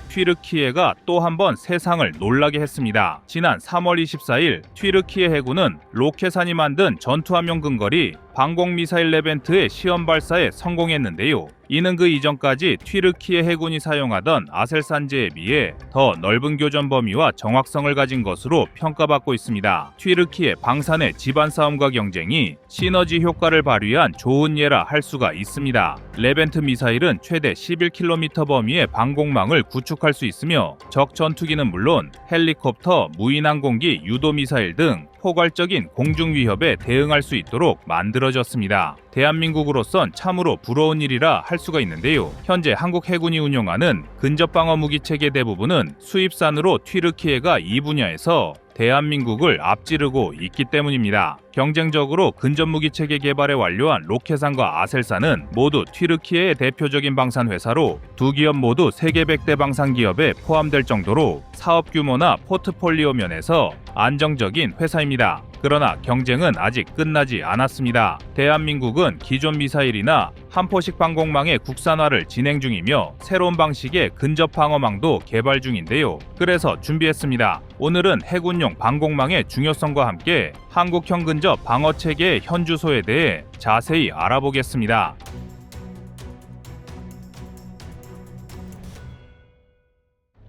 튀르키예가 또 한 번 세상을 놀라게 했습니다. 지난 3월 24일 튀르키예 해군은 로켓산이 만든 전투함용 근거리 방공미사일 레벤트의 시험 발사에 성공했는데요. 이는 그 이전까지 튀르키예 해군이 사용하던 아셀산제에 비해 더 넓은 교전 범위와 정확성을 가진 것으로 평가받고 있습니다. 튀르키예 방산의 집안 싸움과 경쟁이 시너지 효과를 발휘한 좋은 예라 할 수가 있습니다. 레벤트 미사일은 최대 11km 범위의 방공망을 구축할 수 있으며 적 전투기는 물론 헬리콥터, 무인항공기, 유도미사일 등 포괄적인 공중 위협에 대응할 수 있도록 만들어졌습니다. 대한민국으로선 참으로 부러운 일이라 할 수가 있는데요. 현재 한국 해군이 운용하는 근접방어 무기 체계 대부분은 수입산으로 튀르키예가 이 분야에서 대한민국을 앞지르고 있기 때문입니다. 경쟁적으로 근접무기 체계 개발에 완료한 로켓산과 아셀산은 모두 튀르키예의 대표적인 방산 회사로 두 기업 모두 세계 100대 방산 기업에 포함될 정도로 사업 규모나 포트폴리오 면에서 안정적인 회사입니다. 그러나 경쟁은 아직 끝나지 않았습니다. 대한민국은 기존 미사일이나 함포식 방공망의 국산화를 진행 중이며 새로운 방식의 근접 방어망도 개발 중인데요. 그래서 준비했습니다. 오늘은 해군용 방공망의 중요성과 함께 한국형 근접 방어 체계의 현주소에 대해 자세히 알아보겠습니다.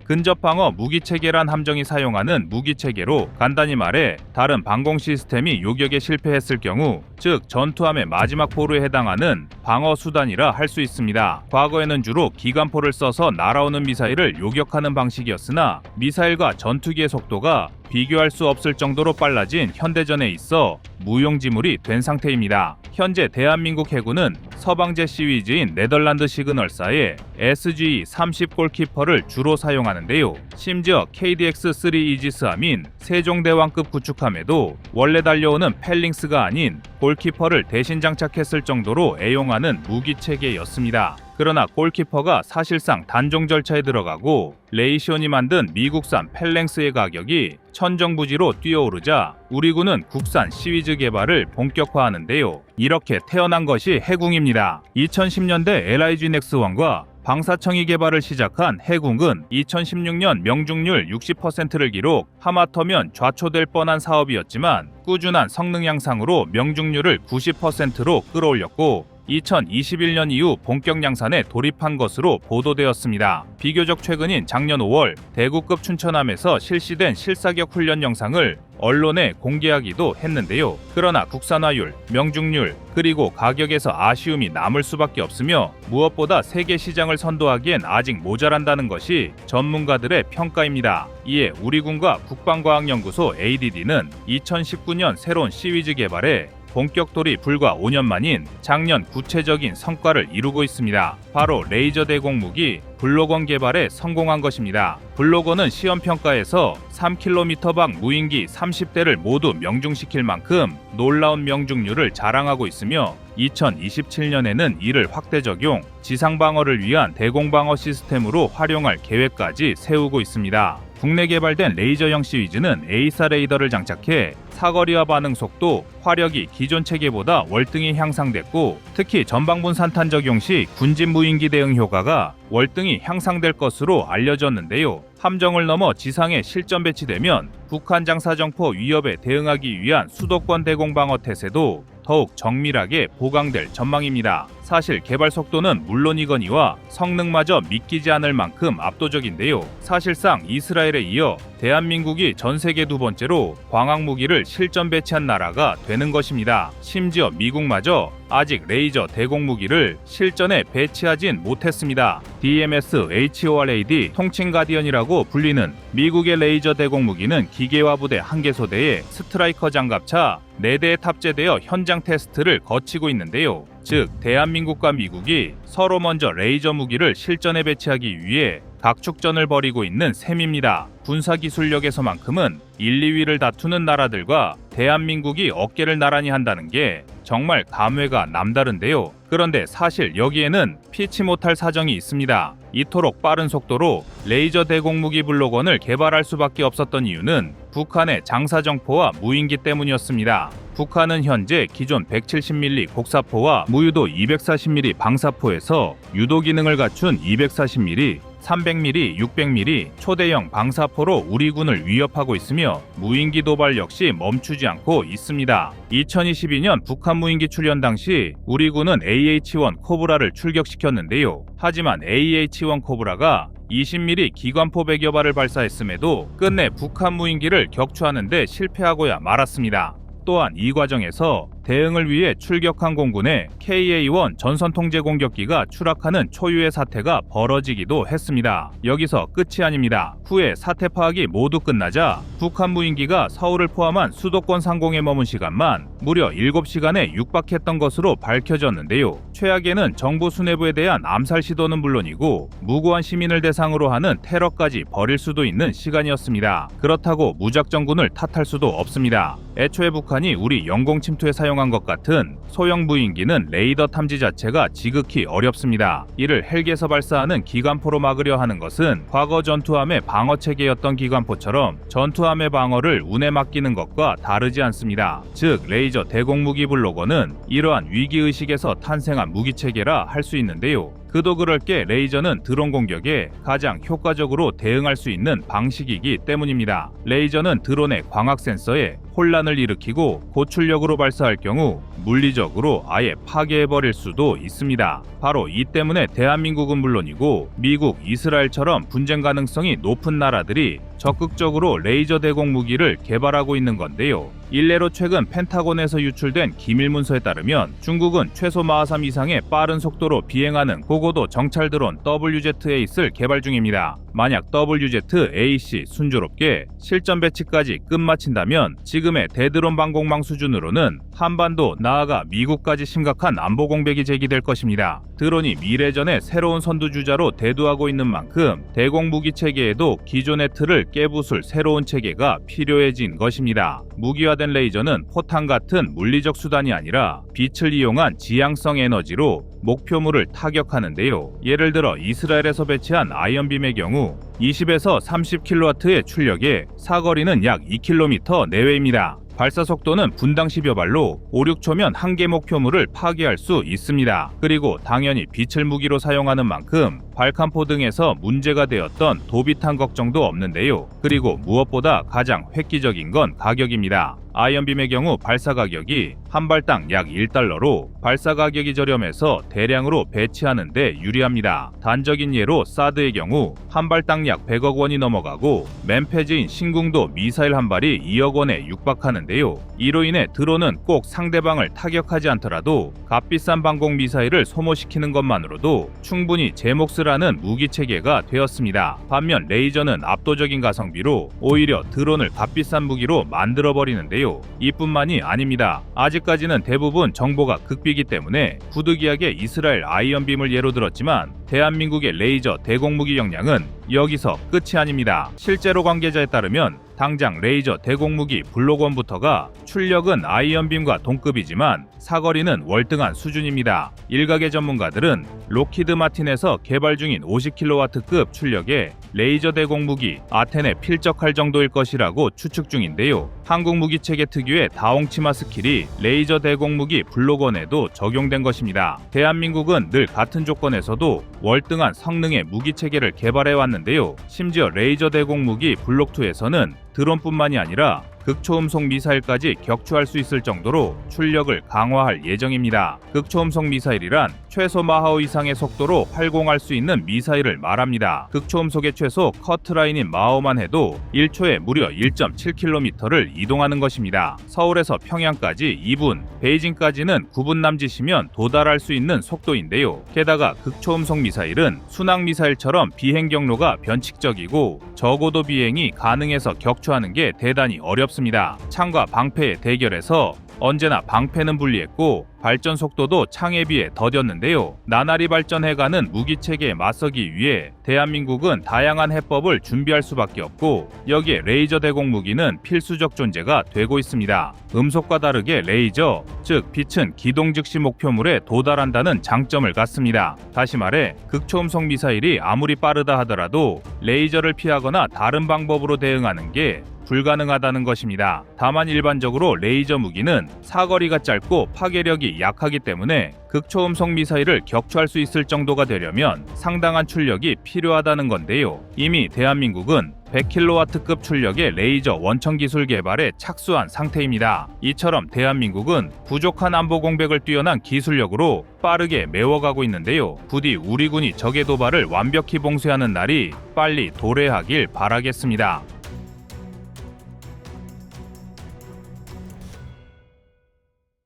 근접방어 무기체계란 함정이 사용하는 무기체계로 간단히 말해 다른 방공 시스템이 요격에 실패했을 경우 즉 전투함의 마지막 포로에 해당하는 방어 수단이라 할 수 있습니다. 과거에는 주로 기관포를 써서 날아오는 미사일을 요격하는 방식이었으나 미사일과 전투기의 속도가 비교할 수 없을 정도로 빨라진 현대전에 있어 무용지물이 된 상태입니다. 현재 대한민국 해군은 서방제 시위즈인 네덜란드 시그널사의 SGE-30 골키퍼를 주로 사용하는데요. 심지어 KDX-3 이지스함인 세종대왕급 구축함에도 원래 달려오는 펠링스가 아닌 골키퍼를 대신 장착했을 정도로 애용하는 무기체계였습니다. 그러나 골키퍼가 사실상 단종 절차에 들어가고 레이시온이 만든 미국산 펠랭스의 가격이 천정부지로 뛰어오르자 우리 군은 국산 시위즈 개발을 본격화하는데요. 이렇게 태어난 것이 해궁입니다. 2010년대 LIG 넥스1과 방사청이 개발을 시작한 해궁은 2016년 명중률 60%를 기록, 하마터면 좌초될 뻔한 사업이었지만 꾸준한 성능 향상으로 명중률을 90%로 끌어올렸고 2021년 이후 본격 양산에 돌입한 것으로 보도되었습니다. 비교적 최근인 작년 5월 대구급 춘천함에서 실시된 실사격 훈련 영상을 언론에 공개하기도 했는데요. 그러나 국산화율, 명중률, 그리고 가격에서 아쉬움이 남을 수밖에 없으며 무엇보다 세계 시장을 선도하기엔 아직 모자란다는 것이 전문가들의 평가입니다. 이에 우리 군과 국방과학연구소 ADD는 2019년 새로운 시위즈 개발에 본격 돌입 불과 5년 만인 작년 구체적인 성과를 이루고 있습니다. 바로 레이저 대공무기 블록원 개발에 성공한 것입니다. 블록원은 시험평가에서 3km/방 무인기 30대를 모두 명중시킬 만큼 놀라운 명중률을 자랑하고 있으며 2027년에는 이를 확대 적용, 지상방어를 위한 대공방어 시스템으로 활용할 계획까지 세우고 있습니다. 국내 개발된 레이저형 시위즈는 A사 레이더를 장착해 사거리와 반응 속도, 화력이 기존 체계보다 월등히 향상됐고 특히 전방분 산탄 적용 시 군집 무인기 대응 효과가 월등히 향상될 것으로 알려졌는데요. 함정을 넘어 지상에 실전 배치되면 북한 장사정포 위협에 대응하기 위한 수도권 대공방어 태세도 더욱 정밀하게 보강될 전망입니다. 사실 개발 속도는 물론이거니와 성능마저 믿기지 않을 만큼 압도적인데요. 사실상 이스라엘에 이어 대한민국이 전 세계 두 번째로 광학 무기를 실전 배치한 나라가 되는 것입니다. 심지어 미국마저 아직 레이저 대공무기를 실전에 배치하진 못했습니다. DMS-HORAD 통칭 가디언이라고 불리는 미국의 레이저 대공무기는 기계화 부대 1개 소대에 스트라이커 장갑차 4대에 탑재되어 현장 테스트를 거치고 있는데요. 즉 대한민국과 미국이 서로 먼저 레이저 무기를 실전에 배치하기 위해 각축전을 벌이고 있는 셈입니다. 군사기술력에서만큼은 1, 2위를 다투는 나라들과 대한민국이 어깨를 나란히 한다는 게 정말 감회가 남다른데요. 그런데 사실 여기에는 피치 못할 사정이 있습니다. 이토록 빠른 속도로 레이저 대공무기 블록원을 개발할 수밖에 없었던 이유는 북한의 장사정포와 무인기 때문이었습니다. 북한은 현재 기존 170mm 곡사포와 무유도 240mm 방사포에서 유도 기능을 갖춘 240mm 300mm, 600mm 초대형 방사포로 우리 군을 위협하고 있으며 무인기 도발 역시 멈추지 않고 있습니다. 2022년 북한 무인기 출현 당시 우리 군은 AH-1 코브라를 출격시켰는데요. 하지만 AH-1 코브라가 20mm 기관포 100여 발을 발사했음에도 끝내 북한 무인기를 격추하는 데 실패하고야 말았습니다. 또한 이 과정에서 대응을 위해 출격한 공군의 KA-1 전선통제 공격기가 추락하는 초유의 사태가 벌어지기도 했습니다. 여기서 끝이 아닙니다. 후에 사태 파악이 모두 끝나자 북한 무인기가 서울을 포함한 수도권 상공에 머문 시간만 무려 7시간에 육박했던 것으로 밝혀졌는데요. 최악에는 정부 수뇌부에 대한 암살 시도는 물론이고 무고한 시민을 대상으로 하는 테러까지 벌일 수도 있는 시간이었습니다. 그렇다고 무작정군을 탓할 수도 없습니다. 애초에 북한이 우리 영공 침투에 사용한 것 같은 소형 무인기는 레이더 탐지 자체가 지극히 어렵습니다. 이를 헬기에서 발사하는 기관포로 막으려 하는 것은 과거 전투함의 방어 체계였던 기관포처럼 전투함의 방어를 운에 맡기는 것과 다르지 않습니다. 즉 레이저 대공무기 블로거는 이러한 위기의식에서 탄생한 무기체계라 할 수 있는데요. 그도 그럴 게 레이저는 드론 공격에 가장 효과적으로 대응할 수 있는 방식이기 때문입니다. 레이저는 드론의 광학 센서에 혼란을 일으키고 고출력으로 발사할 경우 물리적으로 아예 파괴해버릴 수도 있습니다. 바로 이 때문에 대한민국은 물론이고 미국, 이스라엘처럼 분쟁 가능성이 높은 나라들이 적극적으로 레이저 대공 무기를 개발하고 있는 건데요. 일례로 최근 펜타곤에서 유출된 기밀문서에 따르면 중국은 최소 마하3 이상의 빠른 속도로 비행하는 고고도 정찰 드론 WZ-8을 개발 중입니다. 만약 WZ-8C 순조롭게 실전 배치까지 끝마친다면 지금의 대드론 방공망 수준으로는 한반도 나아가 미국까지 심각한 안보 공백이 제기될 것입니다. 드론이 미래전의 새로운 선두주자로 대두하고 있는 만큼 대공무기 체계에도 기존의 틀을 깨부술 새로운 체계가 필요해진 것입니다. 무기화된 레이저는 포탄 같은 물리적 수단이 아니라 빛을 이용한 지향성 에너지로 목표물을 타격하는데요. 예를 들어 이스라엘에서 배치한 아이언빔의 경우 20에서 30kW의 출력에 사거리는 약 2km 내외입니다. 발사 속도는 분당 10여 발로 5, 6초면 한 개 목표물을 파괴할 수 있습니다. 그리고 당연히 빛을 무기로 사용하는 만큼 발칸포 등에서 문제가 되었던 도비탄 걱정도 없는데요. 그리고 무엇보다 가장 획기적인 건 가격입니다. 아이언빔의 경우 발사 가격이 한 발당 약 1달러로 발사 가격이 저렴해서 대량으로 배치하는 데 유리합니다. 단적인 예로 사드의 경우 한 발당 약 100억 원이 넘어가고 맨페즈인 신궁도 미사일 한 발이 2억 원에 육박하는데요. 이로 인해 드론은 꼭 상대방을 타격하지 않더라도 값비싼 방공 미사일을 소모시키는 것만으로도 충분히 제 몫을 하는 무기체계가 되었습니다. 반면 레이저는 압도적인 가성비로 오히려 드론을 값비싼 무기로 만들어버리는데요. 이뿐만이 아닙니다. 아직까지는 대부분 정보가 극비이기 때문에 부득이하게 이스라엘 아이언빔을 예로 들었지만 대한민국의 레이저 대공무기 역량은 여기서 끝이 아닙니다. 실제로 관계자에 따르면 당장 레이저 대공무기 블록1부터가 출력은 아이언빔과 동급이지만 사거리는 월등한 수준입니다. 일각의 전문가들은 록히드 마틴에서 개발 중인 50kW급 출력의 레이저 대공무기 아텐에 필적할 정도일 것이라고 추측 중인데요. 한국 무기체계 특유의 다홍치마 스킬이 레이저 대공무기 블록1에도 적용된 것입니다. 대한민국은 늘 같은 조건에서도 월등한 성능의 무기체계를 개발해왔는데요. 심지어 레이저 대공무기 블록2에서는 드론뿐만이 아니라 극초음속 미사일까지 격추할 수 있을 정도로 출력을 강화할 예정입니다. 극초음속 미사일이란 최소 마하5 이상의 속도로 활공할 수 있는 미사일을 말합니다. 극초음속의 최소 커트라인인 마하5만 해도 1초에 무려 1.7km를 이동하는 것입니다. 서울에서 평양까지 2분, 베이징까지는 9분 남짓이면 도달할 수 있는 속도인데요. 게다가 극초음속 미사일은 순항 미사일처럼 비행 경로가 변칙적이고 저고도 비행이 가능해서 격추하는 게 대단히 어렵습니다. 창과 방패의 대결에서 언제나 방패는 불리했고 발전 속도도 창에 비해 더뎠는데요. 나날이 발전해가는 무기체계에 맞서기 위해 대한민국은 다양한 해법을 준비할 수밖에 없고 여기에 레이저 대공무기는 필수적 존재가 되고 있습니다. 음속과 다르게 레이저, 즉 빛은 기동 즉시 목표물에 도달한다는 장점을 갖습니다. 다시 말해 극초음속 미사일이 아무리 빠르다 하더라도 레이저를 피하거나 다른 방법으로 대응하는 게 불가능하다는 것입니다. 다만 일반적으로 레이저 무기는 사거리가 짧고 파괴력이 약하기 때문에 극초음속 미사일을 격추할 수 있을 정도가 되려면 상당한 출력이 필요하다는 건데요. 이미 대한민국은 100kW급 출력의 레이저 원천 기술 개발에 착수한 상태입니다. 이처럼 대한민국은 부족한 안보 공백을 뛰어난 기술력으로 빠르게 메워가고 있는데요. 부디 우리 군이 적의 도발을 완벽히 봉쇄하는 날이 빨리 도래하길 바라겠습니다.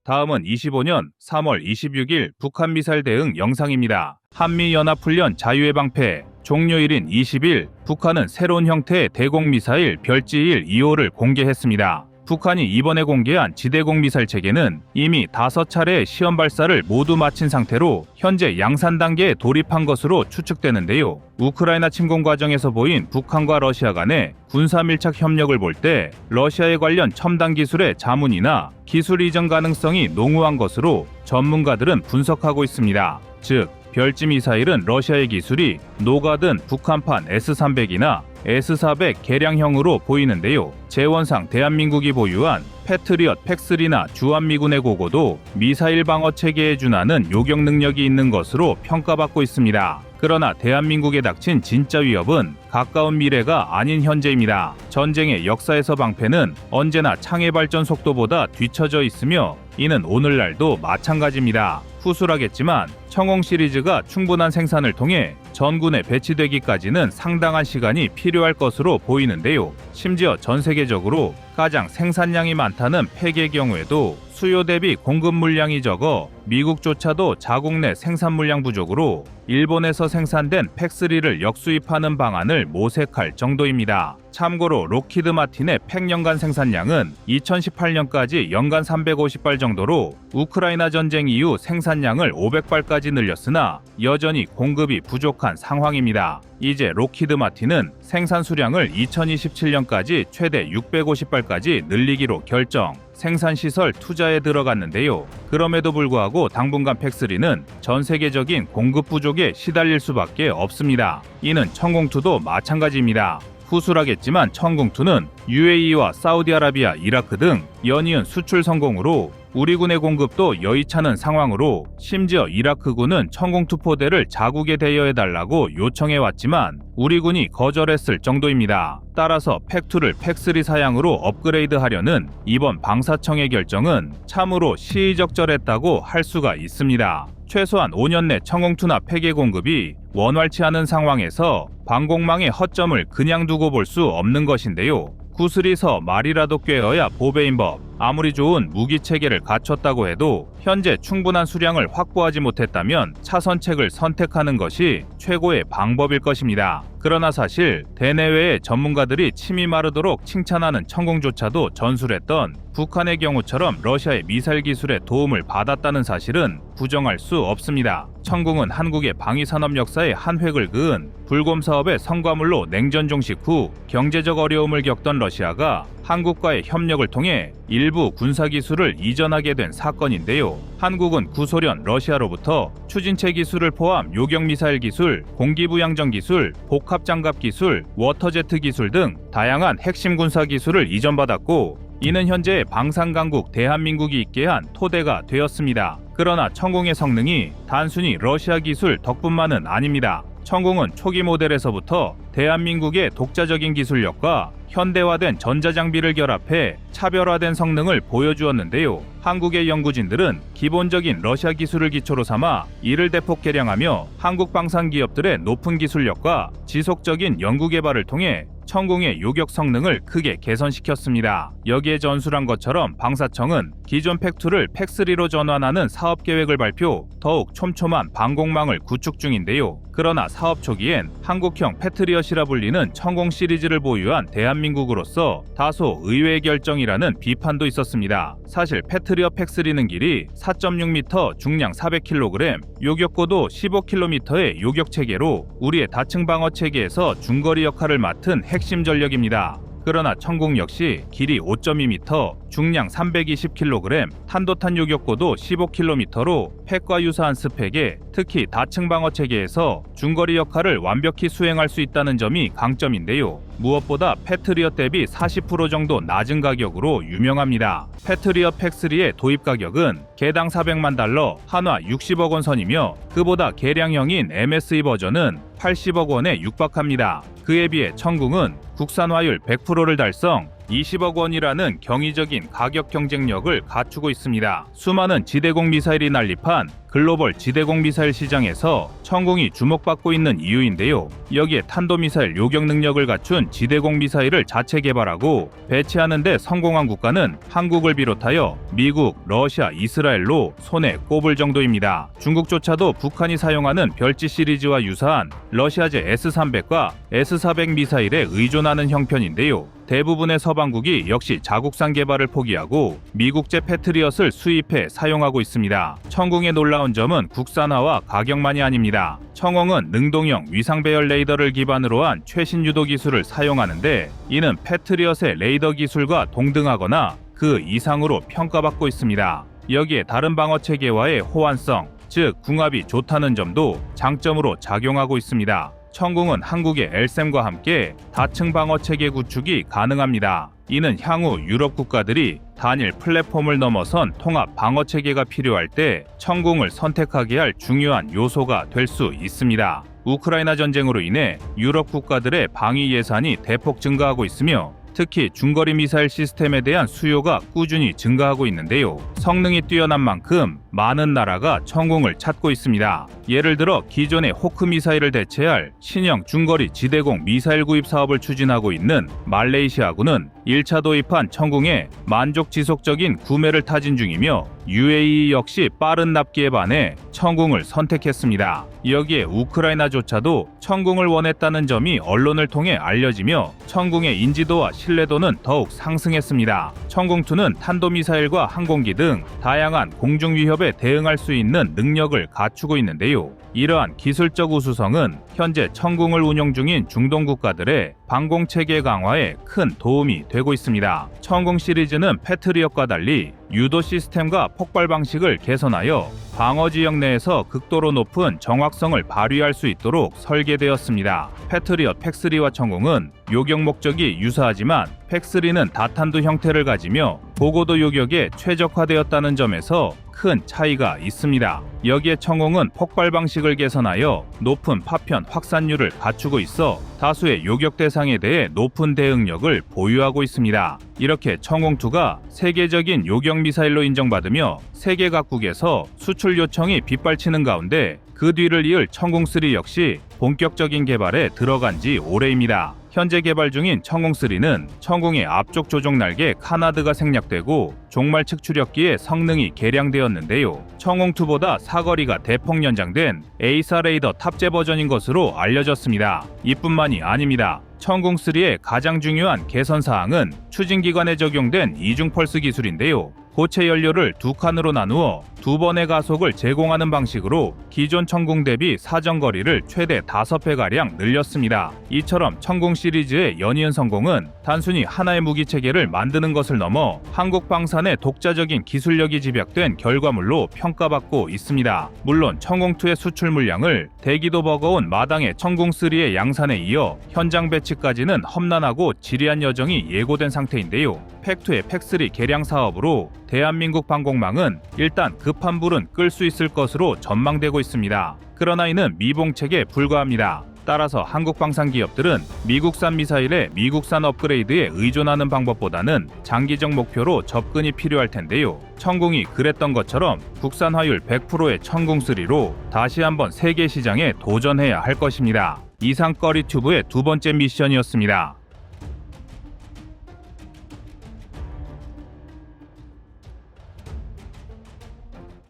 다음은 25년 3월 26일 북한 미사일 대응 영상입니다. 한미연합훈련 자유의 방패 종료일인 20일 북한은 새로운 형태의 대공미사일 별지일 2호를 공개했습니다. 북한이 이번에 공개한 지대공 미사일 체계는 이미 5차례의 시험 발사를 모두 마친 상태로 현재 양산 단계에 돌입한 것으로 추측되는데요. 우크라이나 침공 과정에서 보인 북한과 러시아 간의 군사 밀착 협력을 볼 때 러시아에 관련 첨단 기술의 자문이나 기술 이전 가능성이 농후한 것으로 전문가들은 분석하고 있습니다. 즉, 별지 미사일은 러시아의 기술이 녹아든 북한판 S-300이나 S-400 개량형으로 보이는데요. 재원상 대한민국이 보유한 패트리엇 팩3나 주한미군의 고고도 미사일 방어 체계에 준하는 요격 능력이 있는 것으로 평가받고 있습니다. 그러나 대한민국에 닥친 진짜 위협은 가까운 미래가 아닌 현재입니다. 전쟁의 역사에서 방패는 언제나 창의 발전 속도보다 뒤처져 있으며 이는 오늘날도 마찬가지입니다. 후술하겠지만 청홍 시리즈가 충분한 생산을 통해 전군에 배치되기까지는 상당한 시간이 필요할 것으로 보이는데요. 심지어 전 세계적으로 가장 생산량이 많다는 팩의 경우에도 수요 대비 공급 물량이 적어 미국조차도 자국 내 생산 물량 부족으로 일본에서 생산된 팩3를 역수입하는 방안을 모색할 정도입니다. 참고로 록히드 마틴의 팩 연간 생산량은 2018년까지 연간 350발 정도로 우크라이나 전쟁 이후 생산량을 500발까지 늘렸으나 여전히 공급이 부족한 상황입니다. 이제 록히드 마틴은 생산 수량을 2027년까지 최대 650발까지 늘리기로 결정. 생산시설 투자에 들어갔는데요. 그럼에도 불구하고 당분간 팩3는 전 세계적인 공급 부족에 시달릴 수밖에 없습니다. 이는 천공투도 마찬가지입니다. 후술하겠지만 천공투는 UAE와 사우디아라비아, 이라크 등 연이은 수출 성공으로 우리 군의 공급도 여의찮은 상황으로 심지어 이라크군은 천공투포대를 자국에 대여해달라고 요청해왔지만 우리 군이 거절했을 정도입니다. 따라서 팩2를 팩3 사양으로 업그레이드하려는 이번 방사청의 결정은 참으로 시의적절했다고 할 수가 있습니다. 최소한 5년 내 천공투나 팩의 공급이 원활치 않은 상황에서 방공망의 허점을 그냥 두고 볼 수 없는 것인데요. 구슬이서 말이라도 꿰어야 보배인 법. 아무리 좋은 무기 체계를 갖췄다고 해도 현재 충분한 수량을 확보하지 못했다면 차선책을 선택하는 것이 최고의 방법일 것입니다. 그러나 사실 대내외의 전문가들이 침이 마르도록 칭찬하는 천공조차도 전술했던 북한의 경우처럼 러시아의 미사일 기술에 도움을 받았다는 사실은 부정할 수 없습니다. 천공은 한국의 방위산업 역사에 한 획을 그은 불곰 사업의 성과물로 냉전 종식 후 경제적 어려움을 겪던 러시아가 한국과의 협력을 통해 일부 군사기술을 이전하게 된 사건인데요. 한국은 구소련 러시아로부터 추진체 기술을 포함 요격미사일 기술, 공기부양정 기술, 복합장갑 기술, 워터제트 기술 등 다양한 핵심 군사기술을 이전받았고 이는 현재 방산강국 대한민국이 있게 한 토대가 되었습니다. 그러나 천공의 성능이 단순히 러시아 기술 덕분만은 아닙니다. 천공은 초기 모델에서부터 대한민국의 독자적인 기술력과 현대화된 전자장비를 결합해 차별화된 성능을 보여주었는데요. 한국의 연구진들은 기본적인 러시아 기술을 기초로 삼아 이를 대폭 개량하며 한국 방산 기업들의 높은 기술력과 지속적인 연구개발을 통해 천공의 요격 성능을 크게 개선시켰습니다. 여기에 전술한 것처럼 방사청은 기존 팩2를 팩3로 전환하는 사업 계획을 발표, 더욱 촘촘한 방공망을 구축 중인데요. 그러나 사업 초기엔 한국형 패트리엇이라 불리는 천공 시리즈를 보유한 대한민국으로서 다소 의외의 결정이라는 비판도 있었습니다. 사실 패트리엇 팩3는 길이 4.6m, 중량 400kg, 요격고도 15km의 요격 체계로 우리의 다층 방어 체계에서 중거리 역할을 맡은 핵심 전력입니다. 그러나 천궁 역시 길이 5.2m, 중량 320kg, 탄도탄 요격고도 15km로 팩과 유사한 스펙에 특히 다층 방어 체계에서 중거리 역할을 완벽히 수행할 수 있다는 점이 강점인데요. 무엇보다 패트리엇 대비 40% 정도 낮은 가격으로 유명합니다. 패트리엇 팩3의 도입 가격은 개당 400만 달러, 한화 60억 원 선이며 그보다 개량형인 MSE 버전은 80억 원에 육박합니다. 그에 비해 천궁은 국산화율 100%를 달성, 20억 원이라는 경이적인 가격 경쟁력을 갖추고 있습니다. 수많은 지대공 미사일이 난립한 글로벌 지대공 미사일 시장에서 천궁이 주목받고 있는 이유인데요. 여기에 탄도미사일 요격 능력을 갖춘 지대공 미사일을 자체 개발하고 배치하는 데 성공한 국가는 한국을 비롯하여 미국, 러시아, 이스라엘로 손에 꼽을 정도입니다. 중국조차도 북한이 사용하는 별지 시리즈와 유사한 러시아제 S-300과 S-400 미사일에 의존하는 형편인데요. 대부분의 서방국이 역시 자국산 개발을 포기하고 미국제 패트리엇을 수입해 사용하고 있습니다. 천궁의 놀라운 점은 국산화와 가격만이 아닙니다. 천궁은 능동형 위상 배열 레이더를 기반으로 한 최신 유도 기술을 사용하는데 이는 패트리엇의 레이더 기술과 동등하거나 그 이상으로 평가받고 있습니다. 여기에 다른 방어 체계와의 호환성, 즉 궁합이 좋다는 점도 장점으로 작용하고 있습니다. 천궁은 한국의 엘셈과 함께 다층 방어 체계 구축이 가능합니다. 이는 향후 유럽 국가들이 단일 플랫폼을 넘어선 통합 방어 체계가 필요할 때 천궁을 선택하게 할 중요한 요소가 될 수 있습니다. 우크라이나 전쟁으로 인해 유럽 국가들의 방위 예산이 대폭 증가하고 있으며 특히 중거리 미사일 시스템에 대한 수요가 꾸준히 증가하고 있는데요. 성능이 뛰어난 만큼 많은 나라가 천궁을 찾고 있습니다. 예를 들어 기존의 호크 미사일을 대체할 신형 중거리 지대공 미사일 구입 사업을 추진하고 있는 말레이시아군은 1차 도입한 천궁의 만족 지속적인 구매를 타진 중이며 UAE 역시 빠른 납기에 반해 천궁을 선택했습니다. 여기에 우크라이나조차도 천궁을 원했다는 점이 언론을 통해 알려지며 천궁의 인지도와 신뢰도는 더욱 상승했습니다. 천궁2는 탄도미사일과 항공기 등 다양한 공중 위협에 대응할 수 있는 능력을 갖추고 있는데요. 이러한 기술적 우수성은 현재 천궁을 운영 중인 중동 국가들의 방공체계 강화에 큰 도움이 되고 있습니다. 천궁 시리즈는 패트리엇과 달리 유도 시스템과 폭발 방식을 개선하여 방어 지역 내에서 극도로 높은 정확성을 발휘할 수 있도록 설계되었습니다. 패트리엇 팩3와 천궁은 요격 목적이 유사하지만 팩3는 다탄두 형태를 가지며 고고도 요격에 최적화되었다는 점에서 큰 차이가 있습니다. 여기에 천궁은 폭발 방식을 개선하여 높은 파편 확산율을 갖추고 있어 다수의 요격 대상에 대해 높은 대응력을 보유하고 있습니다. 이렇게 천궁2가 세계적인 요격 미사일로 인정받으며 세계 각국에서 수출 요청이 빗발치는 가운데 그 뒤를 이을 천궁3 역시 본격적인 개발에 들어간 지 오래입니다. 현재 개발 중인 천궁3는 천궁의 앞쪽 조종 날개 카나드가 생략되고 종말 측 추력기의 성능이 개량되었는데요. 천궁2보다 사거리가 대폭 연장된 A4 레이더 탑재 버전인 것으로 알려졌습니다. 이뿐만이 아닙니다. 천궁3의 가장 중요한 개선 사항은 추진기관에 적용된 이중 펄스 기술인데요. 고체 연료를 두 칸으로 나누어 두 번의 가속을 제공하는 방식으로 기존 천궁 대비 사정거리를 최대 5배가량 늘렸습니다. 이처럼 천궁 시리즈의 연이은 성공은 단순히 하나의 무기 체계를 만드는 것을 넘어 한국 방산의 독자적인 기술력이 집약된 결과물로 평가받고 있습니다. 물론 천궁2의 수출 물량을 대기도 버거운 마당의 천궁3의 양산에 이어 현장 배치까지는 험난하고 지리한 여정이 예고된 상태인데요. 팩2의 팩3 개량 사업으로 대한민국 방공망은 일단 급한 불은 끌 수 있을 것으로 전망되고 있습니다. 그러나 이는 미봉책에 불과합니다. 따라서 한국 방산 기업들은 미국산 미사일의 미국산 업그레이드에 의존하는 방법보다는 장기적 목표로 접근이 필요할 텐데요. 천궁이 그랬던 것처럼 국산화율 100%의 천궁3로 다시 한번 세계 시장에 도전해야 할 것입니다. 이상 꺼리튜브의 두 번째 미션이었습니다.